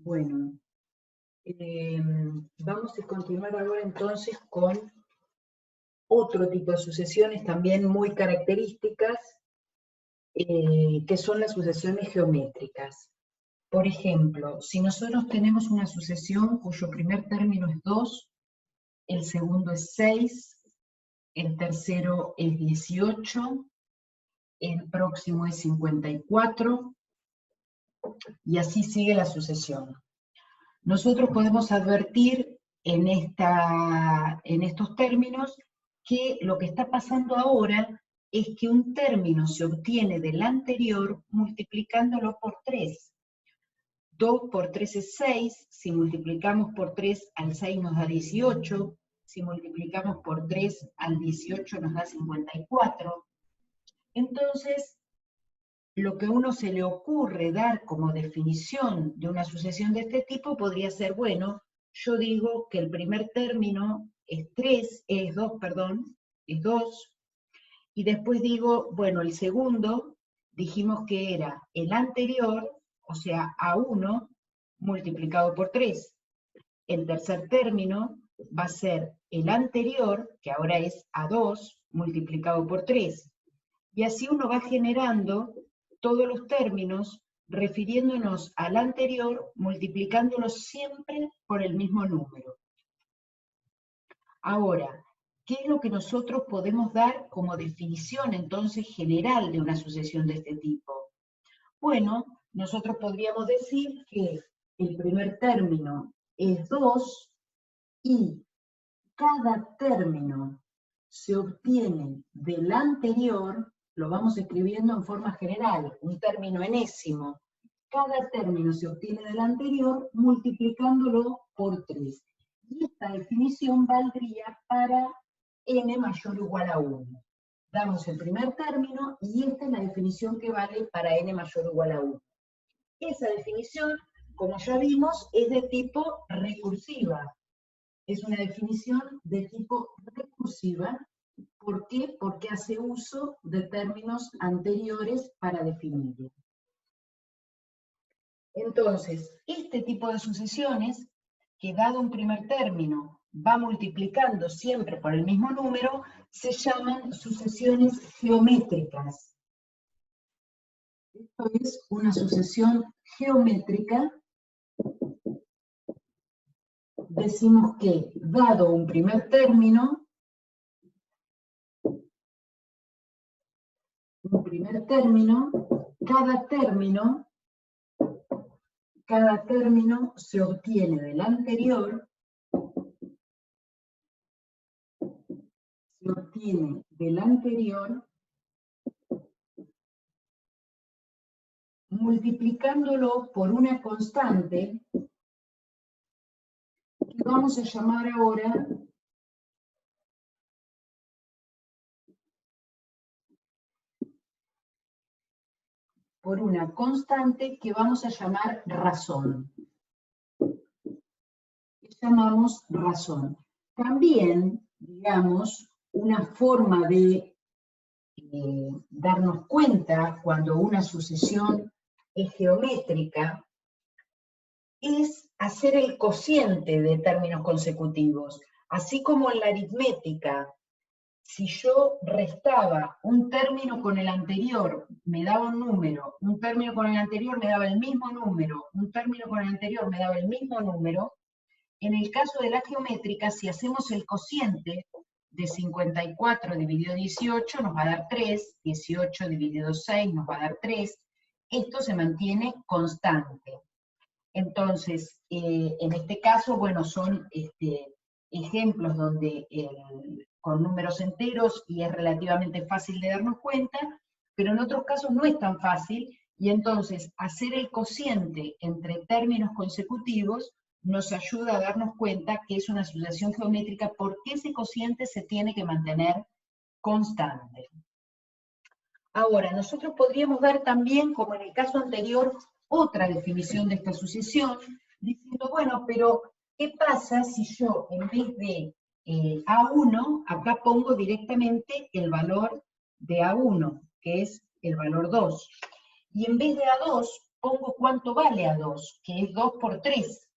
Bueno, vamos a continuar ahora entonces con otro tipo de sucesiones también muy características, que son las sucesiones geométricas. Por ejemplo, si nosotros tenemos una sucesión cuyo primer término es 2, el segundo es 6, el tercero es 18, el próximo es 54, y así sigue la sucesión. Nosotros podemos advertir en estos términos que lo que está pasando ahora es que un término se obtiene del anterior multiplicándolo por 3. 2 por 3 es 6, si multiplicamos por 3 al 6 nos da 18, si multiplicamos por 3 al 18 nos da 54. Entonces, lo que a uno se le ocurre dar como definición de una sucesión de este tipo podría ser, bueno, yo digo que el primer término es 2, y después digo, bueno, el segundo dijimos que era el anterior, o sea, A1 multiplicado por 3. El tercer término va a ser el anterior, que ahora es A2 multiplicado por 3. Y así uno va generando todos los términos refiriéndonos al anterior, multiplicándolos siempre por el mismo número. Ahora, ¿qué es lo que nosotros podemos dar como definición entonces general de una sucesión de este tipo? Bueno, nosotros podríamos decir que el primer término es 2 y cada término se obtiene del anterior, lo vamos escribiendo en forma general, un término enésimo. Cada término se obtiene del anterior multiplicándolo por 3. Y esta definición valdría para n mayor o igual a 1. Damos el primer término y esta es la definición que vale para n mayor o igual a 1. Esa definición, como ya vimos, es de tipo recursiva. Es una definición de tipo recursiva. ¿Por qué? Porque hace uso de términos anteriores para definirlo. Entonces, este tipo de sucesiones, que dado un primer término va multiplicando siempre por el mismo número, se llaman sucesiones geométricas. Esto es una sucesión geométrica. Decimos que, dado un primer término, cada término se obtiene del anterior, multiplicándolo por una constante que vamos a llamar ahora razón. Llamamos razón. También, digamos, una forma de darnos cuenta cuando una sucesión es geométrica es hacer el cociente de términos consecutivos. Así como en la aritmética, si yo restaba un término con el anterior, me daba un número, un término con el anterior me daba el mismo número, un término con el anterior me daba el mismo número, en el caso de la geométrica, si hacemos el cociente de 54 dividido 18 nos va a dar 3, 18 dividido 6 nos va a dar 3, esto se mantiene constante. Entonces, en este caso, bueno, son ejemplos donde con números enteros y es relativamente fácil de darnos cuenta, pero en otros casos no es tan fácil, y entonces hacer el cociente entre términos consecutivos nos ayuda a darnos cuenta que es una sucesión geométrica porque ese cociente se tiene que mantener constante. Ahora, nosotros podríamos dar también, como en el caso anterior, otra definición de esta sucesión, diciendo, bueno, pero ¿qué pasa si yo en vez de A1, acá pongo directamente el valor de A1, que es el valor 2, y en vez de A2 pongo cuánto vale A2, que es 2 por 3.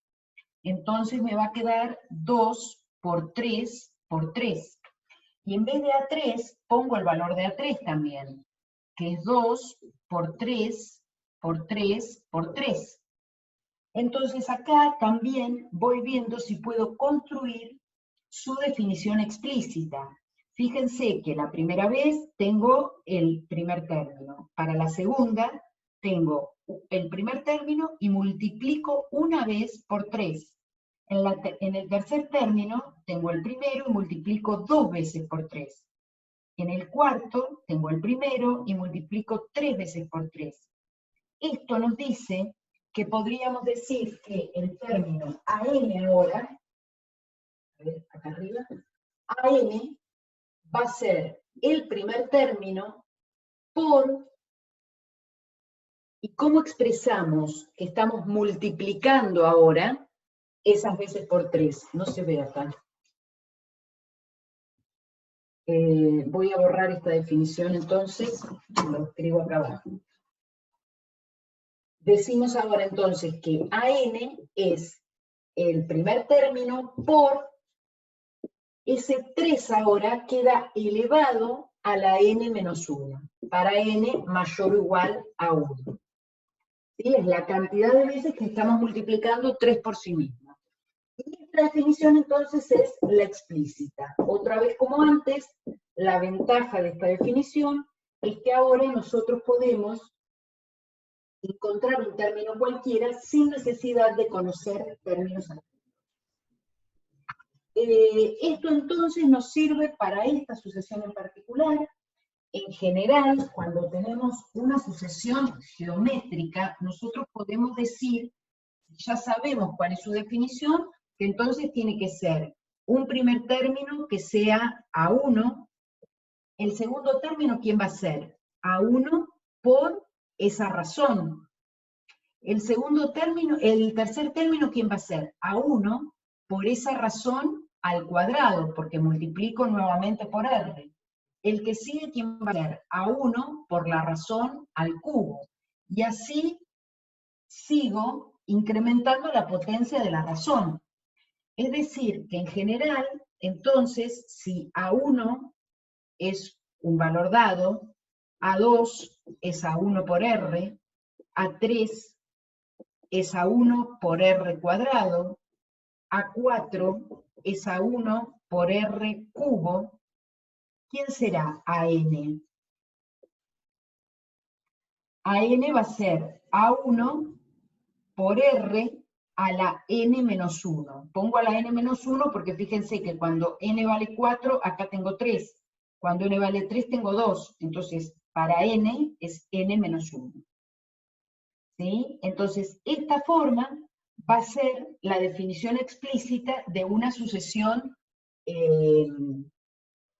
Entonces me va a quedar 2 por 3 por 3. Y en vez de A3, pongo el valor de A3 también, que es 2 por 3 por 3 por 3. Entonces acá también voy viendo si puedo construir su definición explícita. Fíjense que la primera vez tengo el primer término. Para la segunda tengo el primer término y multiplico una vez por 3. En el tercer término tengo el primero y multiplico 2 veces por 3. En el cuarto tengo el primero y multiplico 3 veces por 3. Esto nos dice que podríamos decir que el término AN ahora, a ver, acá arriba, AN va a ser el primer término por, ¿y cómo expresamos que estamos multiplicando ahora esas veces por 3? No se ve acá. Voy a borrar esta definición entonces, lo escribo acá abajo. Decimos ahora entonces que AN es el primer término por ese 3 ahora queda elevado a la n menos 1, para n mayor o igual a 1. ¿Sí? Es la cantidad de veces que estamos multiplicando 3 por sí misma. Y esta definición entonces es la explícita. Otra vez como antes, la ventaja de esta definición es que ahora nosotros podemos encontrar un término cualquiera sin necesidad de conocer términos anteriores. Esto entonces nos sirve para esta sucesión en particular. En general, cuando tenemos una sucesión geométrica, nosotros podemos decir, ya sabemos cuál es su definición, que entonces tiene que ser un primer término que sea A1, el segundo término, ¿quién va a ser? A1 por esa razón. El segundo término, el tercer término, ¿quién va a ser? A1 por esa razón al cuadrado, porque multiplico nuevamente por R. El que sigue, ¿quién va a ser? A1 por la razón al cubo. Y así sigo incrementando la potencia de la razón. Es decir, que en general, entonces, si A1 es un valor dado, A2 es A1 por R, A3 es A1 por R cuadrado, A4 es A1 por R cubo. ¿Quién será AN? AN va a ser A1 por R a la n menos 1. Pongo a la n menos 1 porque fíjense que cuando n vale 4, acá tengo 3. Cuando n vale 3, tengo 2. Entonces, para n es n menos 1. ¿Sí? Entonces, esta forma va a ser la definición explícita de una sucesión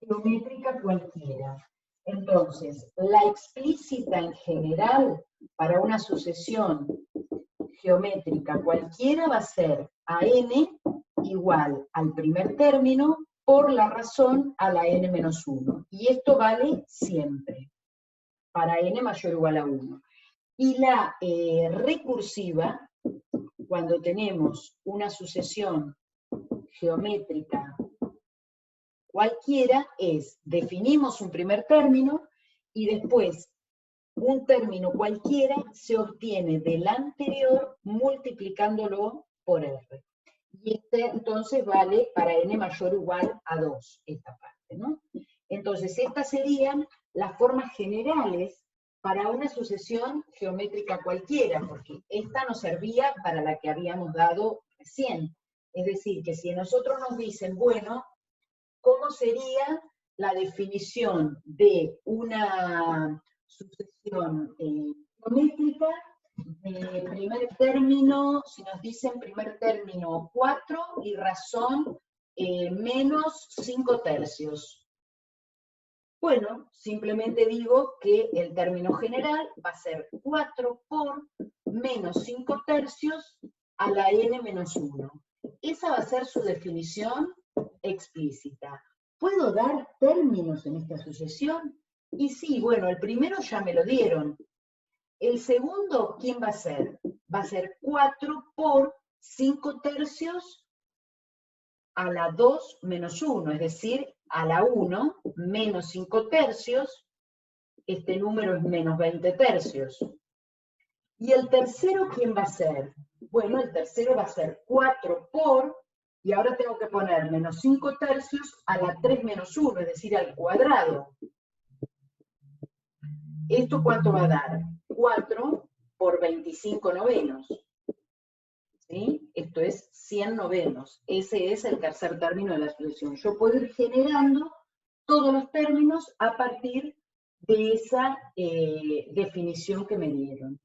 geométrica cualquiera. Entonces, la explícita en general para una sucesión geométrica cualquiera va a ser AN igual al primer término por la razón a la n menos 1. Y esto vale siempre, para n mayor o igual a 1. Y la recursiva, cuando tenemos una sucesión geométrica cualquiera, es, definimos un primer término y después un término cualquiera se obtiene del anterior multiplicándolo por R. Y este entonces vale para n mayor o igual a 2, esta parte, ¿no? Entonces, estas serían las formas generales para una sucesión geométrica cualquiera, porque esta nos servía para la que habíamos dado recién. Es decir, que si nosotros nos dicen, bueno, ¿cómo sería la definición de una sucesión geométrica de primer término, si nos dicen primer término 4 y razón menos 5 tercios? Bueno, simplemente digo que el término general va a ser 4 por menos 5 tercios a la n menos 1. Esa va a ser su definición explícita. ¿Puedo dar términos en esta sucesión? Y sí, bueno, el primero ya me lo dieron. El segundo, ¿quién va a ser? Va a ser 4 por 5 tercios a la 2 menos 1, es decir, a la 1 menos 5 tercios, este número es menos 20 tercios. ¿Y el tercero quién va a ser? Bueno, el tercero va a ser 4 por, y ahora tengo que poner menos 5 tercios a la 3 menos 1, es decir, al cuadrado. ¿Esto cuánto va a dar? 4 por 25 novenos. ¿Sí? Esto es 100 novenos. Ese es el tercer término de la sucesión. Yo puedo ir generando todos los términos a partir de esa definición que me dieron.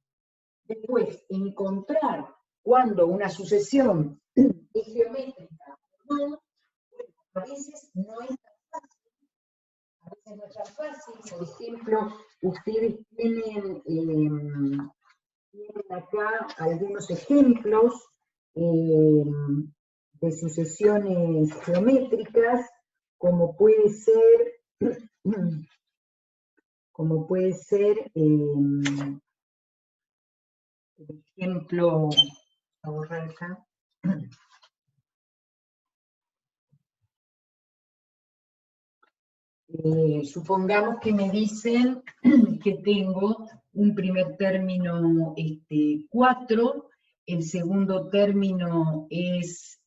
Después, encontrar cuando una sucesión es geométrica o no, a veces no es tan fácil. A veces no es tan fácil. Por ejemplo, ustedes tienen acá algunos ejemplos de sucesiones geométricas, como puede ser, por ejemplo, voy a borrar acá. Supongamos que me dicen que tengo un primer término 4, el segundo término es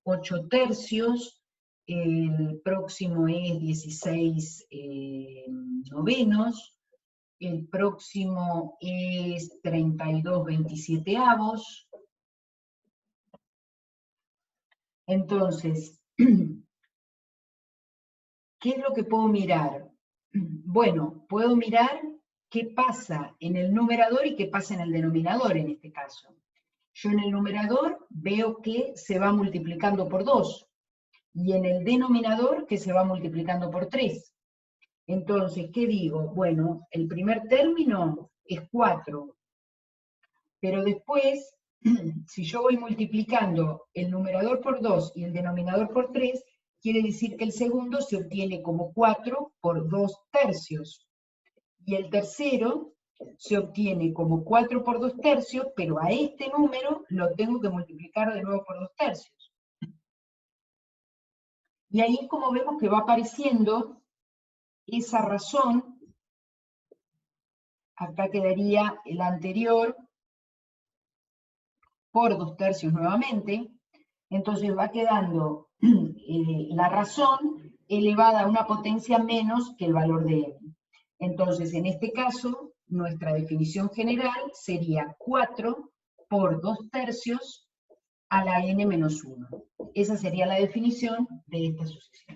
8 tercios, el próximo es 16 novenos, el próximo es 32 27avos. Entonces, ¿qué es lo que puedo mirar? Bueno, puedo mirar qué pasa en el numerador y qué pasa en el denominador en este caso. Yo en el numerador veo que se va multiplicando por 2 y en el denominador que se va multiplicando por 3. Entonces, ¿qué digo? Bueno, el primer término es 4, pero después, si yo voy multiplicando el numerador por 2 y el denominador por 3, quiere decir que el segundo se obtiene como 4 por 2 tercios. Y el tercero se obtiene como 4 por 2 tercios, pero a este número lo tengo que multiplicar de nuevo por 2 tercios. Y ahí como vemos que va apareciendo esa razón, acá quedaría el anterior por 2 tercios nuevamente, entonces va quedando la razón elevada a una potencia menos que el valor de n. Entonces, en este caso, nuestra definición general sería 4 por 2 tercios a la n menos 1. Esa sería la definición de esta sucesión.